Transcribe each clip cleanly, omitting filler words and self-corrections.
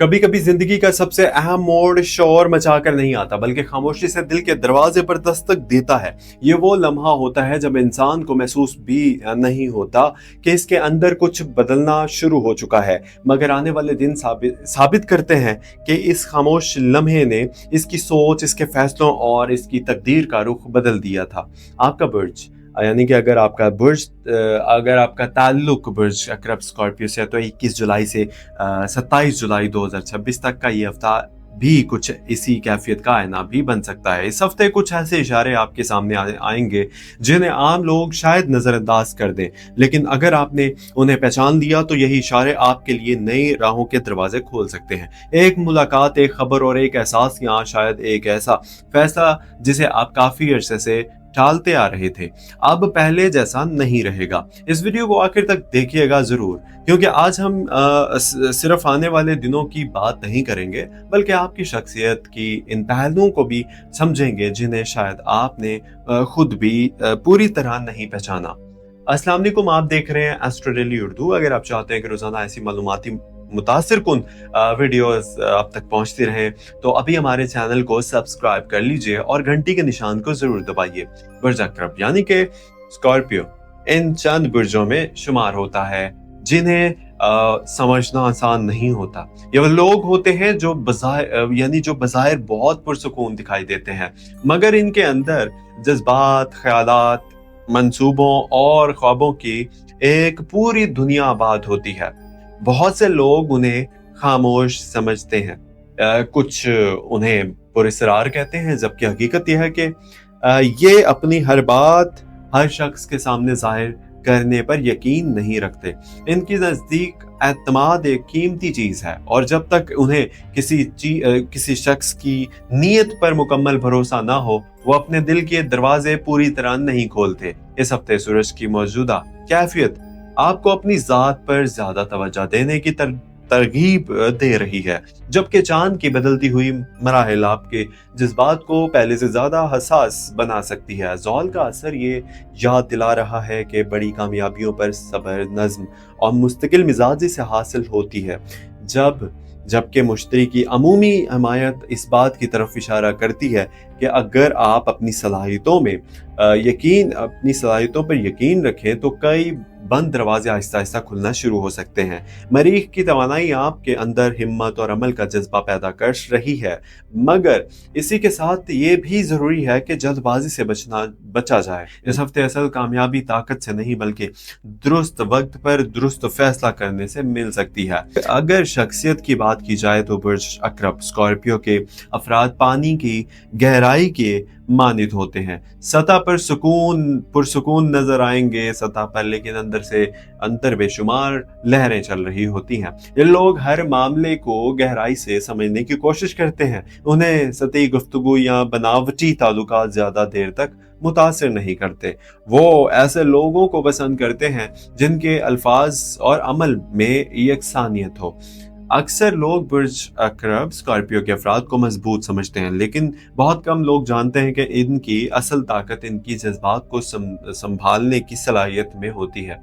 कभी कभी जिंदगी का सबसे अहम मोड़ शोर मचाकर नहीं आता बल्कि खामोशी से दिल के दरवाजे पर दस्तक देता है। ये वो लम्हा होता है जब इंसान को महसूस भी नहीं होता कि इसके अंदर कुछ बदलना शुरू हो चुका है, मगर आने वाले दिन साबित करते हैं कि इस खामोश लम्हे ने इसकी सोच, इसके फैसलों और इसकी तकदीर का रुख बदल दिया था। आपका बुर्ज, यानी कि अगर आपका ताल्लुक बुर्ज अकरब स्कॉर्पियो से है तो 21 जुलाई से 27 जुलाई 2026 तक का ये हफ्ता भी कुछ इसी कैफियत का आईना भी बन सकता है। इस हफ्ते कुछ ऐसे इशारे आपके सामने आएंगे जिन्हें आम लोग शायद नजरअंदाज कर दें, लेकिन अगर आपने उन्हें पहचान लिया तो यही इशारे आपके लिए नई राहों के दरवाजे खोल सकते हैं। एक मुलाकात, एक खबर और एक एहसास, या शायद एक ऐसा फैसला जिसे आप काफी अरसे से टालते आ रहे थे, अब पहले जैसा नहीं रहेगा। इस वीडियो को आखिर तक देखिएगा जरूर, क्योंकि आज हम सिर्फ आने वाले दिनों की बात नहीं करेंगे बल्कि आपकी शख्सियत की इन पहलुओं को भी समझेंगे जिन्हें शायद आपने खुद भी पूरी तरह नहीं पहचाना। अस्सलाम वालेकुम, आप देख रहे हैं एस्ट्रो डेली उर्दू। अगर आप चाहते हैं कि रोजाना ऐसी मालूमाती मुतासिर कुन वीडियोस आप तक पहुंचती रहें तो अभी हमारे चैनल को सब्सक्राइब कर लीजिए और घंटी के निशान को जरूर दबाइए। बुर्ज अकरब यानी कि स्कॉर्पियो इन चंद बुर्जों में शुमार होता है जिन्हें समझना आसान नहीं होता। ये वो लोग होते हैं जो बज़ाहिर बहुत पुरसुकून दिखाई देते हैं, मगर इनके अंदर जज्बात, ख्यालात, मंसूबों और ख्वाबों की एक पूरी दुनिया आबाद होती है। बहुत से लोग उन्हें खामोश समझते हैं, कुछ उन्हें पुरस्कार कहते हैं, जबकि हकीकत यह है कि ये अपनी हर बात हर शख्स के सामने जाहिर करने पर यकीन नहीं रखते। इनकी नज़दीक एतमाद एक कीमती चीज है और जब तक उन्हें किसी शख्स की नीयत पर मुकम्मल भरोसा ना हो वो अपने दिल के दरवाजे पूरी तरह नहीं खोलते। इस हफ्ते सूरज की मौजूदा कैफियत आपको अपनी जात पर ज्यादा तवज्जो देने की तरगीब दे रही है, जबकि चांद की बदलती हुई मराहिल आपके जज्बात को पहले से ज्यादा हसास बना सकती है। ज़ौल का असर ये याद दिला रहा है कि बड़ी कामयाबियों पर सब्र, नज्म और मुस्तकिल मिजाजी से हासिल होती है, जबकि मुश्तरी की अमूमी हमायत इस बात की तरफ इशारा करती है कि अगर आप अपनी सलाहियतों पर यकीन रखें तो कई बंद दरवाजे आहिस्ता आहिस्ता खुलना शुरू हो सकते हैं। मरीख की तवानाई आपके अंदर हिम्मत और अमल का जज्बा पैदा कर रही है, मगर इसी के साथ ये भी जरूरी है कि जल्दबाजी से बचा जाए। इस हफ्ते असल कामयाबी ताकत से नहीं बल्कि दुरुस्त वक्त पर दुरुस्त फैसला करने से मिल सकती है। अगर शख्सियत की बात की जाए तो बुर्ज अकरब स्कॉर्पियो के अफराद पानी की गहराई के मानित होते हैं। सतह पर पुरसुकून नजर आएंगे सतह पर, लेकिन अंदर से अंतर बेशुमार लहरें चल रही होती हैं। ये लोग हर मामले को गहराई से समझने की कोशिश करते हैं। उन्हें सतही गुफ्तगू या बनावटी ताल्लुकात ज्यादा देर तक मुतासिर नहीं करते। वो ऐसे लोगों को पसंद करते हैं जिनके अल्फाज और अमल में यकसानियत हो। अक्सर लोग बुर्ज अकरब स्कॉर्पियो के अफराद को मजबूत समझते हैं, लेकिन बहुत कम लोग जानते हैं कि इनकी असल ताकत इनकी जज्बात को संभालने की सलाहियत में होती है।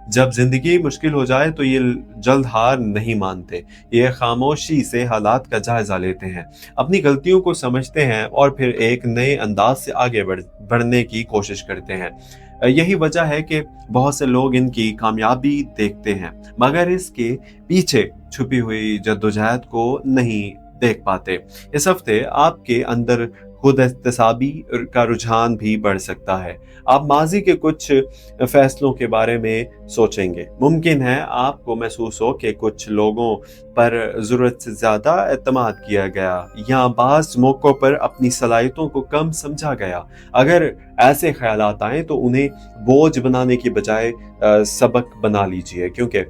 जब जिंदगी मुश्किल हो जाए तो ये जल्द हार नहीं मानते, ये खामोशी से हालात का जायजा लेते हैं, अपनी गलतियों को समझते हैं और फिर एक नए अंदाज से आगे बढ़ने की कोशिश करते हैं। यही वजह है कि बहुत से लोग इनकी कामयाबी देखते हैं मगर इसके पीछे छुपी हुई जद्दोजहद को नहीं देख पाते। इस हफ्ते आपके अंदर खुद एहतसाबी का रुझान भी बढ़ सकता है। आप माजी के कुछ फैसलों के बारे में सोचेंगे। मुमकिन है आपको महसूस हो कि कुछ लोगों पर जरूरत से ज्यादा एतमाद किया गया या बाज़ मौक़ों पर अपनी सलाहियतों को कम समझा गया। अगर ऐसे ख्यालात आए तो उन्हें बोझ बनाने की बजाय सबक बना लीजिए, क्योंकि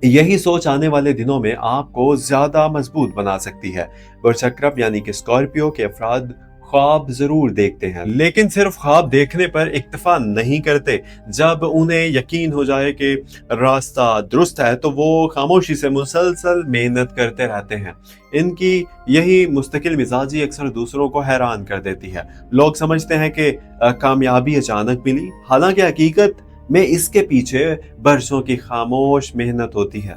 यही सोच आने वाले दिनों में आपको ज्यादा मजबूत बना सकती है। बुर्ज अकरब यानी कि स्कॉर्पियो के अफराद ख्वाब जरूर देखते हैं, लेकिन सिर्फ ख्वाब देखने पर इक्तफा नहीं करते। जब उन्हें यकीन हो जाए कि रास्ता दुरुस्त है तो वो खामोशी से मुसलसल मेहनत करते रहते हैं। इनकी यही मुस्तकिल मिजाजी अक्सर दूसरों को हैरान कर देती है। लोग समझते हैं कि कामयाबी अचानक मिली, हालांकि हकीकत में इसके पीछे बरसों की खामोश मेहनत होती है।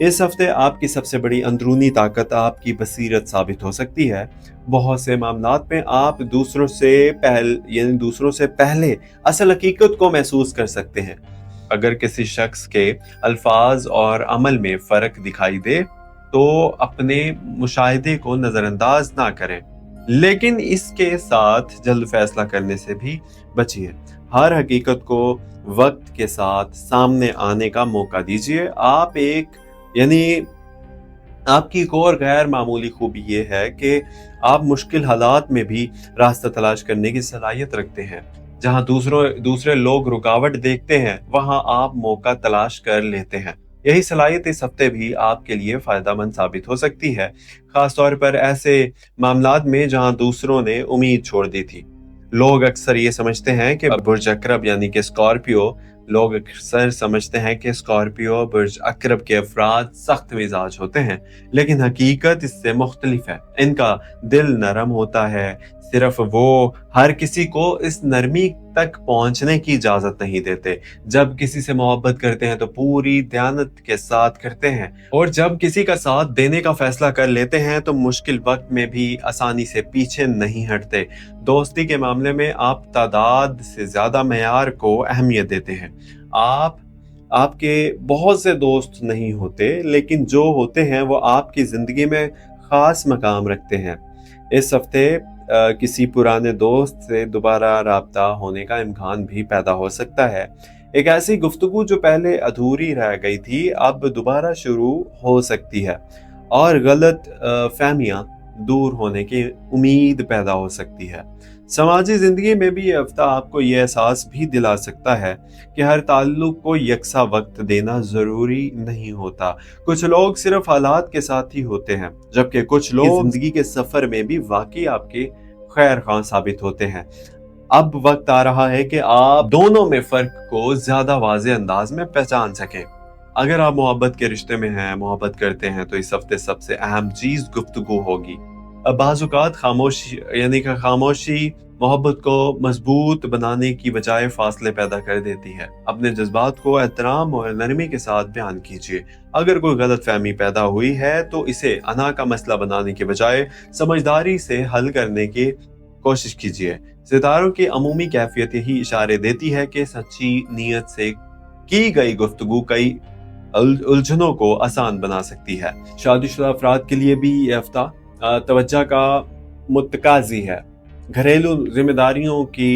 इस हफ्ते आपकी सबसे बड़ी अंदरूनी ताकत आपकी बसीरत साबित हो सकती है। बहुत से मामलात में आप दूसरों से पहले असल हकीकत को महसूस कर सकते हैं। अगर किसी शख्स के अल्फाज और अमल में फ़र्क दिखाई दे तो अपने मुशाहिदे को नज़रअंदाज ना करें, लेकिन इसके साथ जल्द फैसला करने से भी बचिए। हर हकीकत को वक्त के साथ सामने आने का मौका दीजिए। यानी आपकी एक और गैर मामूली खूबी ये है कि आप मुश्किल हालात में भी रास्ता तलाश करने की सलाहियत रखते हैं। जहां दूसरे लोग रुकावट देखते हैं, वहां आप मौका तलाश कर लेते हैं। यही सलाहियत इस हफ्ते भी आपके लिए फायदेमंद साबित हो सकती है, खासतौर पर ऐसे मामलात में जहां दूसरों ने उम्मीद छोड़ दी थी। लोग अक्सर ये समझते हैं कि बुर्ज अकरब यानी कि स्कॉर्पियो बुर्ज अकरब के अफराद सख्त मिजाज होते हैं, लेकिन हकीकत इससे मुख्तलिफ है। इनका दिल नरम होता है, सिर्फ वो हर किसी को इस नरमी तक पहुंचने की इजाजत नहीं देते। जब किसी से मोहब्बत करते हैं तो पूरी दयानत के साथ करते हैं, और जब किसी का साथ देने का फैसला कर लेते हैं तो मुश्किल वक्त में भी आसानी से पीछे नहीं हटते। दोस्ती के मामले में आप तादाद से ज्यादा मेयार को अहमियत देते हैं। आपके बहुत से दोस्त नहीं होते, लेकिन जो होते हैं वो आपकी जिंदगी में खास मकाम रखते हैं। इस हफ्ते किसी पुराने दोस्त से दोबारा राब्ता होने का इम्कान भी पैदा हो सकता है। एक ऐसी गुफ्तगू जो पहले अधूरी रह गई थी अब दोबारा शुरू हो सकती है, और गलत फहमियां दूर होने की उम्मीद पैदा हो सकती है। समाजी जिंदगी में भी ये हफ्ता आपको ये एहसास भी दिला सकता है कि हर ताल्लुक को यकसा वक्त देना जरूरी नहीं होता। कुछ लोग सिर्फ हालात के साथ ही होते हैं, जबकि कुछ लोग जिंदगी के सफर में भी वाकई आपके खैर खां साबित होते हैं। अब वक्त आ रहा है कि आप दोनों में फर्क को ज्यादा वाज़ेह अंदाज में पहचान सकें। अगर आप मोहब्बत के रिश्ते में हैं, मोहब्बत करते हैं, तो इस हफ्ते सबसे अहम चीज गुफ्तगू होगी। बाज़-औक़ात खामोशी मोहब्बत को मजबूत बनाने की बजाय फासले पैदा कर देती है। अपने जज्बात को एहतराम और नरमी के साथ बयान कीजिए। अगर कोई गलत फहमी पैदा हुई है तो इसे अना का मसला बनाने के बजाय समझदारी से हल करने की कोशिश कीजिए। सितारों की अमूमी कैफियत यही इशारे देती है कि सच्ची नीयत से की गई गुफ्तगू कई उलझनों को आसान बना सकती है। शादीशुदा अफराद के लिए भी ये हफ्ता तवज्जो का मुतकाजी है। घरेलू जिम्मेदारियों की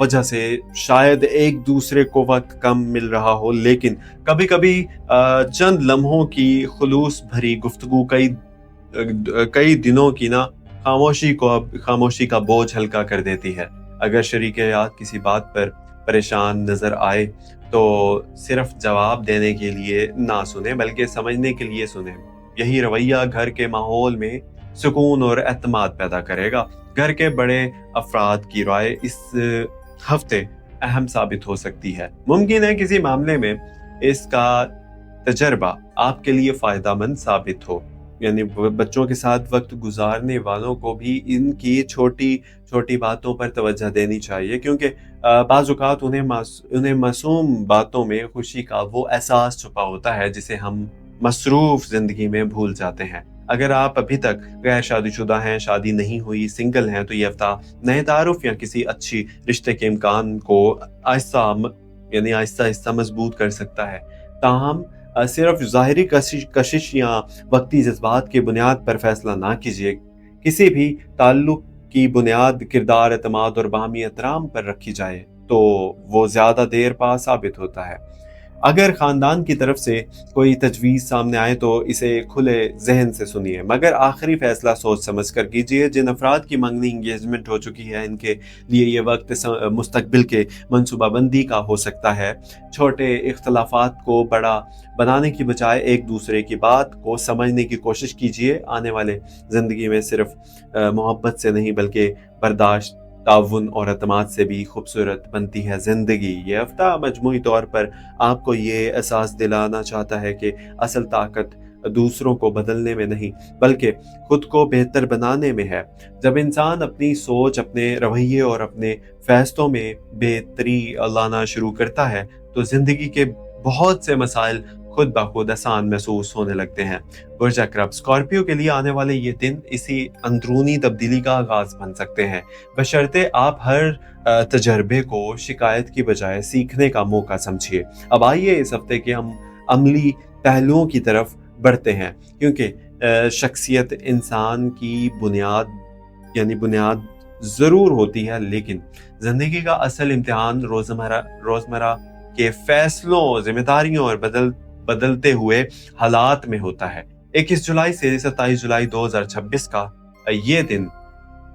वजह से शायद एक दूसरे को वक्त कम मिल रहा हो, लेकिन कभी कभी चंद लम्हों की खुलूस भरी गुफ्तगू कई दिनों की खामोशी का बोझ हल्का कर देती है। अगर शरीक हयात किसी बात पर परेशान नजर आए तो सिर्फ जवाब देने के लिए ना सुने, बल्कि समझने के लिए सुने। यही रवैया घर के माहौल में सुकून और एतमाद पैदा करेगा। घर के बड़े अफराद की राय इस हफ्ते अहम साबित हो सकती है। मुमकिन है किसी मामले में इसका तजर्बा आपके लिए फायदेमंद साबित हो। यानी बच्चों के साथ वक्त गुजारने वालों को भी इनकी छोटी छोटी बातों पर तवज्जो देनी चाहिए, क्योंकि बाज़ औक़ात उन्हें मासूम बातों में खुशी का वो एहसास छुपा होता है जिसे हम मसरूफ जिंदगी में भूल जाते हैं। अगर आप अभी तक गैर शादीशुदा हैं, शादी नहीं हुई, सिंगल हैं, तो ये हफ्ता नए तारुफ या किसी अच्छी रिश्ते के इम्कान को आहिस्ता आहिस्ता मजबूत कर सकता है। ताहम सिर्फ ज़ाहिरी कशिश या वक्ती जज्बात की बुनियाद पर फैसला ना कीजिए। किसी भी ताल्लुक की बुनियाद किरदार, एतमाद और बाहमी एहतराम पर रखी जाए तो वो ज़्यादा देर पा साबित होता है। अगर खानदान की तरफ से कोई तजवीज़ सामने आए तो इसे खुले जहन से सुनिए, मगर आखिरी फैसला सोच समझ कर कीजिए। जिन अफराद की मंगनी इंगेजमेंट हो चुकी है, इनके लिए ये वक्त मुस्तकबिल के मनसूबाबंदी का हो सकता है। छोटे इख्तलाफात को बड़ा बनाने की बजाय एक दूसरे की बात को समझने की कोशिश कीजिए। आने वाले ज़िंदगी में सिर्फ मोहब्बत से नहीं बल्कि बर्दाश्त, ताउन और एतमाद से भी खूबसूरत बनती है ज़िंदगी। ये हफ्ता मजमूई तौर पर आपको ये एहसास दिलाना चाहता है कि असल ताकत दूसरों को बदलने में नहीं बल्कि खुद को बेहतर बनाने में है। जब इंसान अपनी सोच, अपने रवैये और अपने फैसलों में बेहतरी लाना शुरू करता है तो ज़िंदगी के बहुत से मसाइल खुद ब खुद आसान महसूस होने लगते हैं। बुर्ज अकरब स्कॉर्पियो के लिए आने वाले ये दिन इसी अंदरूनी तब्दीली का आगाज बन सकते हैं, बशर्ते आप हर तजर्बे को शिकायत की बजाय सीखने का मौका समझिए। अब आइए इस हफ्ते के हम अमली पहलुओं की तरफ बढ़ते हैं, क्योंकि शख्सियत इंसान की बुनियाद ज़रूर होती है, लेकिन ज़िंदगी का असल इम्तिहान रोज़मर्रा के फैसलों, जिम्मेदारियों और बदलते हुए हालात में होता है। 21 जुलाई से 27 जुलाई 2026 का ये दिन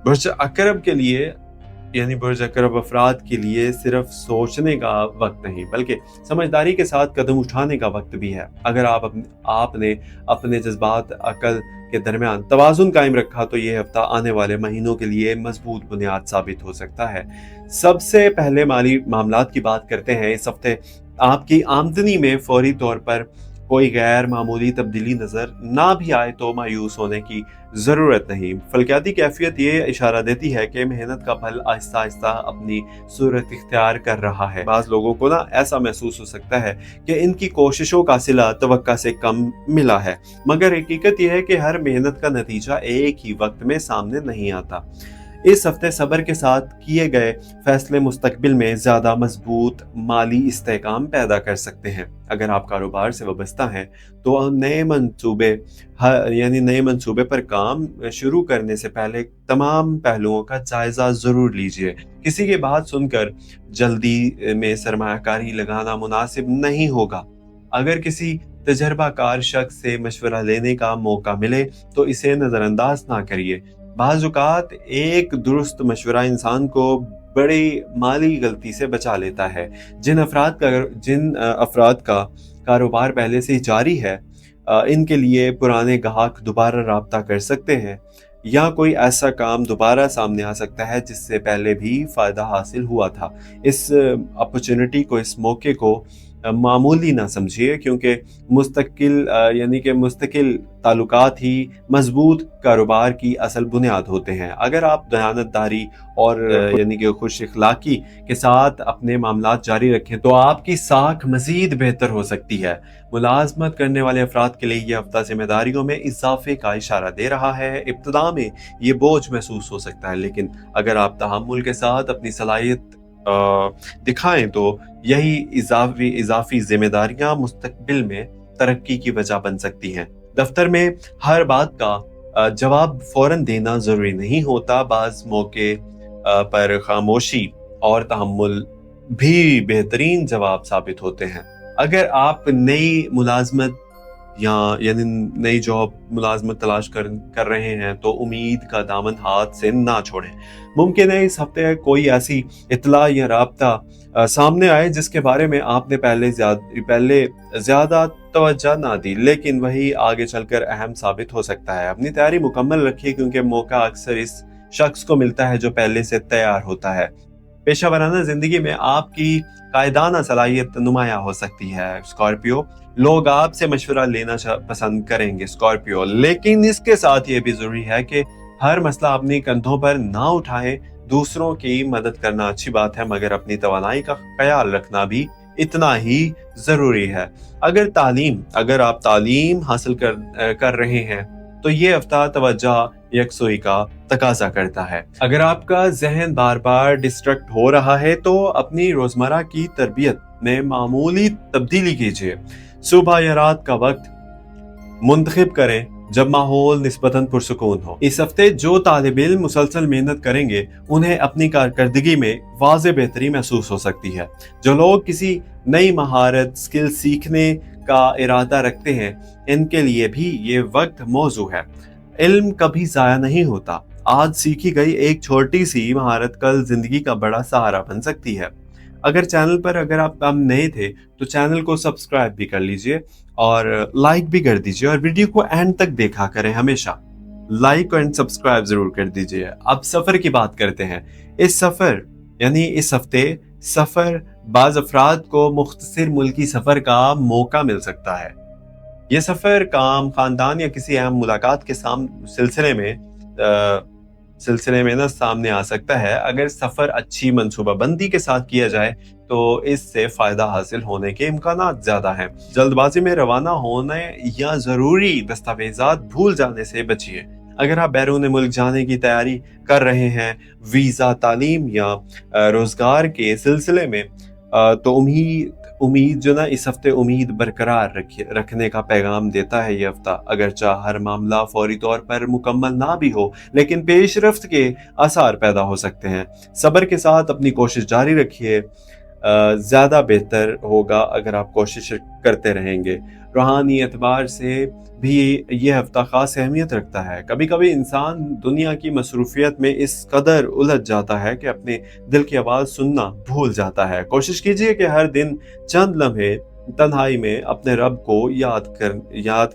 बुर्ज अकरब के लिए बुर्ज अकरब अफराद के लिए सिर्फ सोचने का वक्त नहीं, बल्कि समझदारी के साथ कदम उठाने का वक्त भी है। अगर आपने अपने जज्बात अकल के दरमियान तवाज़ुन कायम रखा तो ये हफ्ता आने वाले महीनों के लिए मजबूत बुनियाद साबित हो सकता है। सबसे पहले माली मामलात की बात करते हैं। इस हफ्ते आपकी आमदनी में फौरी तौर पर कोई गैर मामूली तब्दीली नजर ना भी आए तो मायूस होने की जरूरत नहीं। फलकियाती कैफियत ये इशारा देती है कि मेहनत का फल आहिस्ता आहिस्ता अपनी सूरत इख्तियार कर रहा है। बाज़ लोगों को ना ऐसा महसूस हो सकता है कि इनकी कोशिशों का सिला तवक्का से कम मिला है, मगर हकीकत यह है कि हर मेहनत का नतीजा एक ही वक्त में सामने नहीं आता। इस हफ्ते सब्र के साथ किए गए फैसले मुस्तकबिल में ज्यादा मजबूत माली इस्तेहकाम पैदा कर सकते हैं। अगर आप कारोबार से वाबस्ता हैं तो नए मंसूबे पर काम शुरू करने से पहले तमाम पहलुओं का जायजा जरूर लीजिए। किसी की बात सुनकर जल्दी में सरमायाकारी लगाना मुनासिब नहीं होगा। अगर किसी तजर्बाकार शख्स से मशवरा लेने का मौका मिले तो इसे नजरअंदाज ना करिए। बाज़ औक़ात एक दुरुस्त मशवरा इंसान को बड़ी माली गलती से बचा लेता है। जिन अफराद का कारोबार पहले से ही जारी है, इनके लिए पुराने ग्राहक दोबारा राब्ता कर सकते हैं, या कोई ऐसा काम दोबारा सामने आ सकता है जिससे पहले भी फ़ायदा हासिल हुआ था। इस अपॉर्चुनिटी को, इस मौके को मामूली ना समझिए, क्योंकि मुस्तकिल ताल्लुकात ही मजबूत कारोबार की असल बुनियाद होते हैं। अगर आप दयानतदारी और खुश इखलाकी के साथ अपने मामलात जारी रखें तो आपकी साख मजीद बेहतर हो सकती है। मुलाजमत करने वाले अफराद के लिए यह हफ्ता जिम्मेदारियों में इजाफे का इशारा दे रहा है। इब्तिदा में ये बोझ महसूस हो सकता है, लेकिन अगर आप तहम्मुल के साथ अपनी सलाहियत दिखाएं तो यही इजाफी जिम्मेदारियां मुस्तकबिल में तरक्की की वजह बन सकती हैं। दफ्तर में हर बात का जवाब फौरन देना जरूरी नहीं होता। बाज़ मौके पर खामोशी और तहम्मुल भी बेहतरीन जवाब साबित होते हैं। अगर आप नई मुलाजमत तलाश कर रहे हैं तो उम्मीद का दामन हाथ से ना छोड़ें। मुमकिन है इस हफ्ते कोई ऐसी इत्तला या राब्ता सामने आए जिसके बारे में आपने पहले ज्यादा तवज्जो ना दी, लेकिन वही आगे चलकर अहम साबित हो सकता है। अपनी तैयारी मुकम्मल रखिए, क्योंकि मौका अक्सर इस शख्स को मिलता है जो पहले से तैयार होता है। पेशा वराना जिंदगी में आपकी कायदाना सलाहियत नुमाया हो सकती है स्कॉर्पियो। लोग आपसे मशवरा लेना पसंद करेंगे स्कॉर्पियो, लेकिन इसके साथ ये भी जरूरी है कि हर मसला अपनी कंधों पर ना उठाएं। दूसरों की मदद करना अच्छी बात है, मगर अपनी तवानाई का ख्याल रखना भी इतना ही जरूरी है। अगर आप तालीम हासिल कर रहे हैं तो ये हफ्ता तवज्जो यकसुई का तकाजा करता है। अगर आपका जहन बार बार डिस्ट्रैक्ट हो रहा है तो अपनी रोजमर्रा की तरबियत में मामूली तब्दीली कीजिए। सुबह या रात का वक्त मुंतखब करें जब माहौल निस्बतन पुरसुकून हो। इस हफ्ते जो तालिब इल्म मुसलसल मेहनत करेंगे उन्हें अपनी कारकर्दगी में वाज़े बेहतरी महसूस हो सकती है। जो लोग किसी नई महारत स्किल सीखने का इरादा रखते हैं, इनके लिए भी ये वक्त मौजू है। इल्म कभी जाया नहीं होता। आज सीखी गई एक छोटी सी महारत कल जिंदगी का बड़ा सहारा बन सकती है। अगर आप नए थे तो चैनल को सब्सक्राइब भी कर लीजिए और लाइक भी कर दीजिए, और वीडियो को एंड तक देखा करें। हमेशा लाइक एंड सब्सक्राइब जरूर कर दीजिए। अब सफर की बात करते हैं। इस हफ्ते सफर बाज़ अफराद को मुख्तसर मुल्की सफर का मौका मिल सकता है। ये सफर काम, खानदान या किसी अहम मुलाकात के सिलसिले में सिलसिले में ना सामने आ सकता है। अगर सफ़र अच्छी मनसूबा बंदी के साथ किया जाए तो इससे फ़ायदा हासिल होने के इम्कानात ज़्यादा हैं। जल्दबाजी में रवाना होने या ज़रूरी दस्तावेज़ात भूल जाने से बचिए। अगर आप बैरून मुल्क जाने की तैयारी कर रहे हैं, वीज़ा, तालीम या रोज़गार के सिलसिले में, तो उम्मीद जो ना इस हफ्ते उम्मीद बरकरार रखने का पैगाम देता है ये हफ्ता। अगरचा हर मामला फौरी तौर पर मुकम्मल ना भी हो, लेकिन पेशरफ्त के आसार पैदा हो सकते हैं। सब्र के साथ अपनी कोशिश जारी रखिए। ज़्यादा बेहतर होगा अगर आप कोशिश करते रहेंगे। रूहानी एतबार से भी ये हफ्ता ख़ास अहमियत रखता है। कभी कभी इंसान दुनिया की मसरूफियत में इस कदर उलझ जाता है कि अपने दिल की आवाज़ सुनना भूल जाता है। कोशिश कीजिए कि हर दिन चंद लम्हे तन्हाई में अपने रब को याद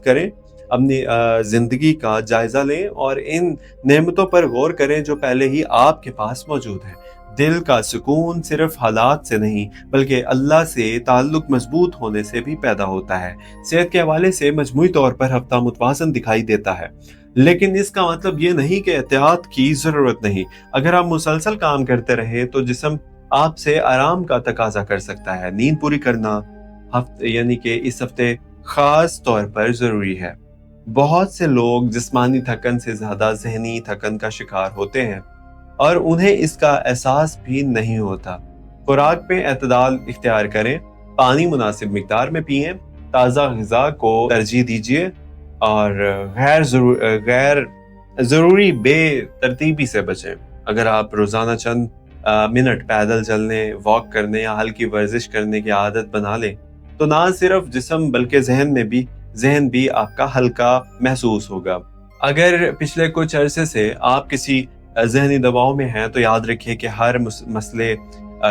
करें, अपनी ज़िंदगी का जायज़ा लें और इन नेमतों पर गौर करें जो पहले ही आपके पास मौजूद है। दिल का सुकून सिर्फ हालात से नहीं बल्कि अल्लाह से ताल्लुक मजबूत होने से भी पैदा होता है। सेहत के हवाले से मजमूई तौर पर हफ्ता मुतवाज़न दिखाई देता है, लेकिन इसका मतलब ये नहीं कि एहतियात की ज़रूरत नहीं। अगर आप मुसलसल काम करते रहे तो जिस्म आपसे आराम का तकाजा कर सकता है। नींद पूरी करना यानी कि इस हफ्ते खास तौर पर ज़रूरी है। बहुत से लोग जिस्मानी थकन से ज़्यादा ज़हनी थकन का शिकार होते हैं और उन्हें इसका एहसास भी नहीं होता। खुराक पे एतदाल इख्तियार करें, पानी मुनासिब मिकदार में पिएं, ताज़ा ग़िज़ा को तरजीह दीजिए और गैर ज़रूरी बेतरतीबी से बचें। अगर आप रोज़ाना चंद मिनट पैदल चलने, वॉक करने या हल्की वर्जिश करने की आदत बना लें तो ना सिर्फ जिस्म बल्कि जहन भी आपका हल्का महसूस होगा। अगर पिछले कुछ अरसे से आप किसी ज़हनी दबाव में हैं तो याद रखिए कि हर मसले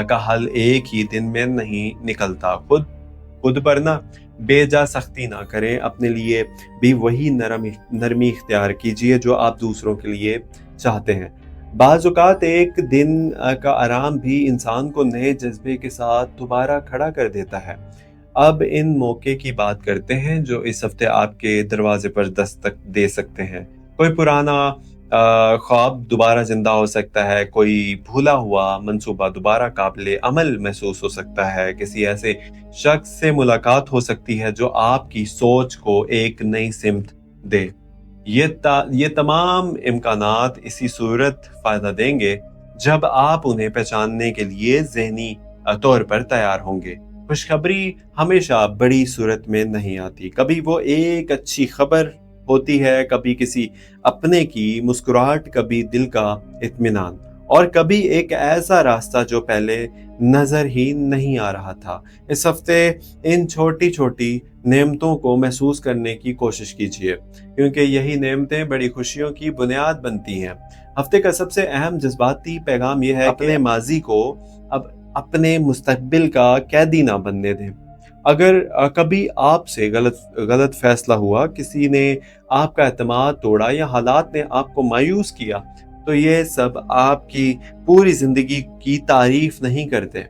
का हल एक ही दिन में नहीं निकलता। खुद पर ना बेजा सख्ती ना करें, अपने लिए भी वही नरमी इख्तियार कीजिए जो आप दूसरों के लिए चाहते हैं। बाज़ औक़ात एक दिन का आराम भी इंसान को नए जज्बे के साथ दोबारा खड़ा कर देता है। अब इन मौके की बात करते हैं जो इस हफ्ते आपके दरवाजे पर दस्तक दे सकते हैं। कोई पुराना ख्वाब दोबारा जिंदा हो सकता है, कोई भूला हुआ मंसूबा दोबारा काबिले अमल महसूस हो सकता है, किसी ऐसे शख्स से मुलाकात हो सकती है जो आपकी सोच को एक नई सिमत दे। ये तमाम इम्कानात इसी सूरत फ़ायदा देंगे जब आप उन्हें पहचानने के लिए ज़हनी तौर पर तैयार होंगे। खुशखबरी हमेशा बड़ी सूरत में नहीं आती, कभी वो एक अच्छी खबर होती है, कभी किसी अपने की मुस्कुराहट, कभी दिल का इत्मीनान और कभी एक ऐसा रास्ता जो पहले नजर ही नहीं आ रहा था। इस हफ्ते इन छोटी छोटी नेमतों को महसूस करने की कोशिश कीजिए क्योंकि यही नेमतें बड़ी खुशियों की बुनियाद बनती हैं। हफ्ते का सबसे अहम जज्बाती पैगाम यह है कि माजी को अब अपने मुस्तकबिल का कैदी ना बनने दें। अगर कभी आपसे गलत फैसला हुआ, किसी ने आपका एतमाद तोड़ा या हालात ने आपको मायूस किया तो ये सब आपकी पूरी जिंदगी की तारीफ नहीं करते।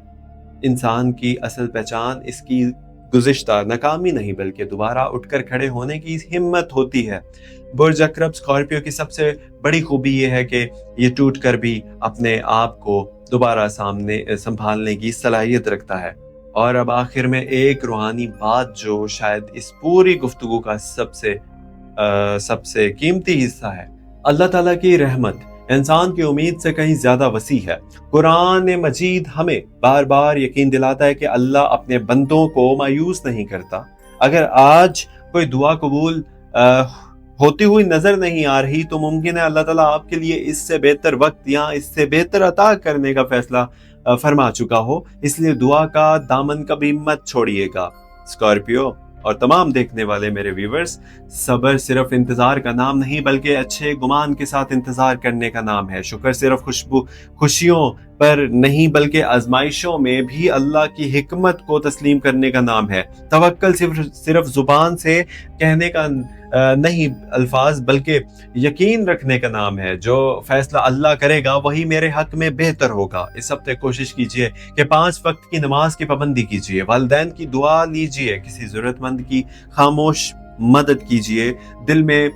इंसान की असल पहचान इसकी गुज़िश्ता नाकामी नहीं बल्कि दोबारा उठकर खड़े होने की हिम्मत होती है। बुर्ज अकरब स्कॉर्पियो की सबसे बड़ी खूबी ये है कि ये टूट कर भी अपने आप को दोबारा संभालने की सलाहियत रखता है। और अब आखिर में एक रूहानी बात जो शायद इस पूरी गुफ्तगू का सबसे कीमती हिस्सा है। अल्लाह ताला की रहमत इंसान की उम्मीद से कहीं ज्यादा वसी है। कुरान मजीद हमें बार बार यकीन दिलाता है कि अल्लाह अपने बंदों को मायूस नहीं करता। अगर आज कोई दुआ कबूल होती हुई नजर नहीं आ रही तो मुमकिन है अल्लाह ताला आपके लिए इससे बेहतर वक्त या इससे बेहतर अता करने का फैसला फरमा चुका हो। इसलिए दुआ का दामन कभी मत छोड़िएगा। स्कॉर्पियो और तमाम देखने वाले मेरे व्यूवर्स, सब्र सिर्फ इंतजार का नाम नहीं बल्कि अच्छे गुमान के साथ इंतजार करने का नाम है। शुक्र सिर्फ खुशियों पर नहीं बल्कि आजमाइशों में भी अल्लाह की हिकमत को तस्लीम करने का नाम है। तवक्कल सिर्फ जुबान से कहने का नहीं अल्फाज बल्कि यकीन रखने का नाम है। जो फैसला अल्लाह करेगा वही मेरे हक में बेहतर होगा। इस हफ्ते कोशिश कीजिए कि 5 वक्त की नमाज की पाबंदी कीजिए, वालिदैन की दुआ लीजिए, किसी जरूरतमंद की खामोश مدد کیجئے، دل میں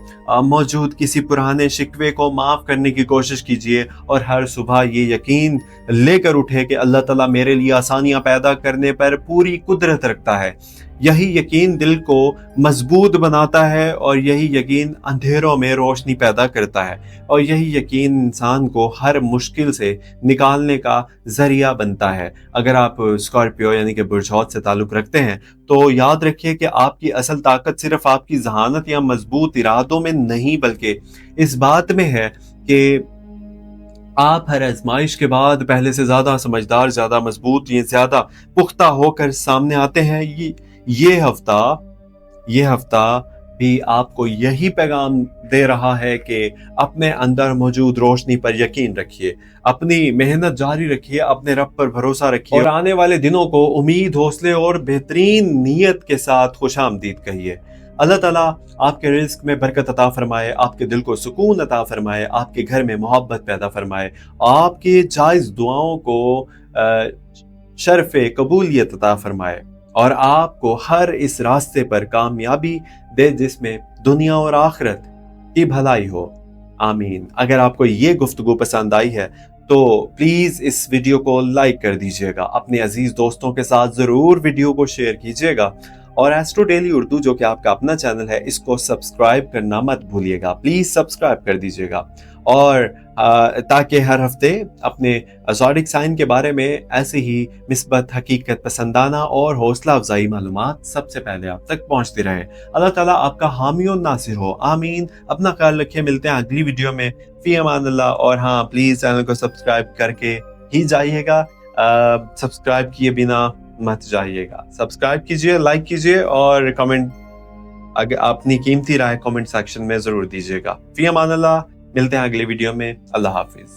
موجود کسی پرانے شکوے کو معاف کرنے کی کوشش کیجئے، اور ہر صبح یہ یقین لے کر اٹھے کہ اللہ تعالیٰ میرے لیے آسانیاں پیدا کرنے پر پوری قدرت رکھتا ہے۔ یہی یقین دل کو مضبوط بناتا ہے، اور یہی یقین اندھیروں میں روشنی پیدا کرتا ہے، اور یہی یقین انسان کو ہر مشکل سے نکالنے کا ذریعہ بنتا ہے۔ اگر آپ اسکارپیو یعنی کہ برج حوت سے تعلق رکھتے ہیں تو یاد رکھیے کہ آپ کی اصل طاقت صرف آپ کی ذہانت یا مضبوط ارادوں میں نہیں، بلکہ اس بات میں ہے کہ آپ ہر آزمائش کے بعد پہلے سے زیادہ سمجھدار، زیادہ مضبوط، یہ زیادہ پختہ ہو کر سامنے آتے ہیں۔ یہ ہفتہ بھی آپ کو یہی پیغام دے رہا ہے کہ اپنے اندر موجود روشنی پر یقین رکھیے، اپنی محنت جاری رکھیے، اپنے رب پر بھروسہ رکھیے، اور آنے والے دنوں کو امید، حوصلے اور بہترین نیت کے ساتھ خوش آمدید کہیے۔ اللہ تعالیٰ آپ کے رزق میں برکت عطا فرمائے، آپ کے دل کو سکون عطا فرمائے، آپ کے گھر میں محبت پیدا فرمائے، آپ کی جائز دعاؤں کو شرف قبولیت عطا فرمائے، اور آپ کو ہر اس راستے پر کامیابی دے جس میں دنیا اور آخرت کی بھلائی ہو، آمین۔ اگر آپ کو یہ گفتگو پسند آئی ہے تو پلیز اس ویڈیو کو لائک کر دیجیے گا، اپنے عزیز دوستوں کے ساتھ ضرور ویڈیو کو شیئر کیجیے گا، اور ایسٹرو ڈیلی اردو جو کہ آپ کا اپنا چینل ہے، اس کو سبسکرائب کرنا مت بھولیے گا، پلیز سبسکرائب کر دیجیے گا، اور تاکہ ہر ہفتے اپنے زوڈک سائن کے بارے میں ایسے ہی مثبت، حقیقت پسندانہ اور حوصلہ افزائی معلومات سب سے پہلے آپ تک پہنچتی رہے۔ اللہ تعالیٰ آپ کا حامی و ناصر ہو، آمین۔ اپنا خیال رکھیے، ملتے ہیں اگلی ویڈیو میں، فی امان اللہ۔ اور ہاں، پلیز چینل کو سبسکرائب کر کے ہی جائیے گا، سبسکرائب کیے بنا مت جائیے گا۔ سبسکرائب کیجئے، لائک کیجئے، اور کمنٹ، اگر اپنی قیمتی رائے کمنٹ سیکشن میں ضرور دیجیے گا۔ فی امان اللہ، ملتے ہیں اگلی ویڈیو میں، اللہ حافظ۔